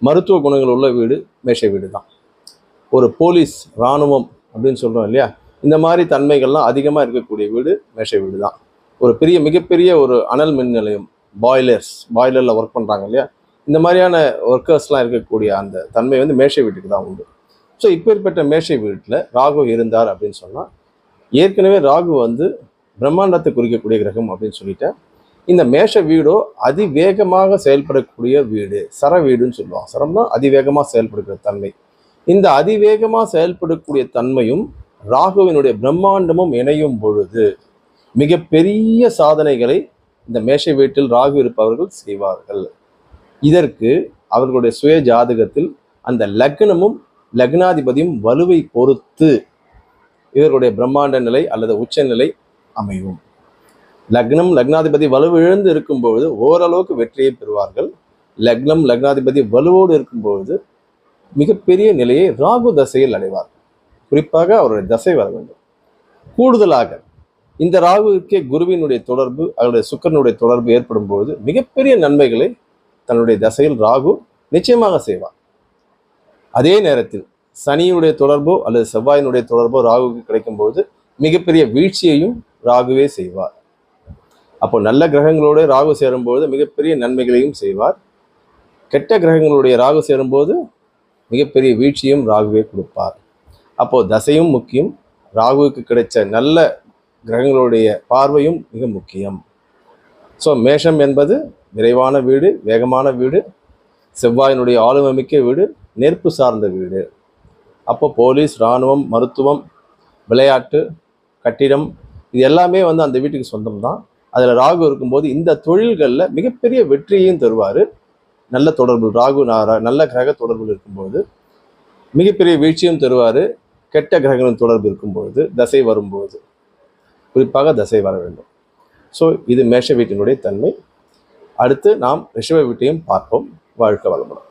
மருத்துவ குணங்கள் உள்ள வீடு மேஷ வீடு தான். ஒரு போலீஸ் இராணுவம் அப்படின்னு சொல்கிறோம் இல்லையா, இந்த மாதிரி தன்மைகள்லாம் அதிகமாக இருக்கக்கூடிய வீடு மேஷ வீடு தான். ஒரு மிகப்பெரிய ஒரு அனல் மின் நிலையம், பாய்லரில் ஒர்க் பண்ணுறாங்க இல்லையா, இந்த மாதிரியான ஒர்க்கர்ஸ்லாம் இருக்கக்கூடிய அந்த தன்மை வந்து மேஷ வீட்டுக்கு தான் உண்டு. ஸோ இப்பேற்பட்ட மேஷ வீட்டில் ராகு இருந்தார் அப்படின்னு சொன்னால், ஏற்கனவே ராகு வந்து பிரம்மாண்டத்தை குறிக்கக்கூடிய கிரகம் அப்படின்னு சொல்லிட்டேன். இந்த மேஷ வீடோ அதிவேகமாக செயல்படக்கூடிய வீடு, சர வீடுன்னு சொல்லுவாங்க. சரம்னா அதிவேகமாக செயல்படுகிற தன்மை. இந்த அதிவேகமாக செயல்படக்கூடிய தன்மையும் ராகுவினுடைய பிரம்மாண்டமும் இணையும் பொழுது மிகப்பெரிய சாதனைகளை இந்த மேஷ வீட்டில் ராகு இருப்பவர்கள் செய்வார்கள். இதற்கு அவர்களுடைய சுய ஜாதகத்தில் அந்த லக்னமும் லக்னாதிபதியும் வலுவை பொறுத்து இவர்களுடைய பிரம்மாண்ட நிலை அல்லது உச்ச நிலை அமையும். லக்னம் லக்னாதிபதி வலுவிழந்து இருக்கும்பொழுது ஓரளவுக்கு வெற்றியை பெறுவார்கள். லக்னம் லக்னாதிபதி வலுவோடு இருக்கும்பொழுது மிகப்பெரிய நிலையை ராகு தசையில் அடைவார். குறிப்பாக அவருடைய தசை வர வேண்டும். கூடுதலாக இந்த ராகுவுக்கே குருவினுடைய தொடர்பு, அவருடைய சுக்கிரனுடைய தொடர்பு ஏற்படும் போது மிகப்பெரிய நன்மைகளை தன்னுடைய தசையில் ராகு நிச்சயமாக செய்வார். அதே நேரத்தில் சனியுடைய தொடர்போ அல்லது செவ்வாயினுடைய தொடர்போ ராகுவுக்கு கிடைக்கும் போது மிகப்பெரிய வீழ்ச்சியையும் ராகுவே செய்வார். அப்போ நல்ல கிரகங்களோடு ராகு சேரும்போது மிகப்பெரிய நன்மைகளையும் செய்வார். கெட்ட கிரகங்களுடைய ராகு சேரும்போது மிகப்பெரிய வீழ்ச்சியும் ராகுவே கொடுப்பார். அப்போ தசையும் முக்கியம், ராகுவுக்கு கிடைச்ச நல்ல கிரகங்களுடைய பார்வையும் மிக முக்கியம். ஸோ மேஷம் என்பது விரைவான வீடு, வேகமான வீடு, செவ்வாயினுடைய ஆளுமை மிக்க வீடு, நெருப்பு சார்ந்த வீடு. அப்போ போலீஸ், இராணுவம், மருத்துவம், விளையாட்டு, கட்டிடம், இது எல்லாமே வந்து அந்த வீட்டுக்கு சொந்தம் தான். அதில் ராகு இருக்கும்போது இந்த தொழில்களில் மிகப்பெரிய வெற்றியையும் தருவார். நல்ல தொடர்பு, ராகு நல்ல கிரக தொடர்பில் இருக்கும்போது மிகப்பெரிய வீழ்ச்சியும் தருவார். கெட்ட கிரகங்களின் தொடர்பு இருக்கும்பொழுது, தசை வரும்போது, குறிப்பாக தசை வர வேண்டும். ஸோ இது மேஷ வீட்டினுடைய தன்மை. அடுத்து நாம் ரிஷப வீட்டையும் பார்ப்போம். வாழ்க வளமுடன்.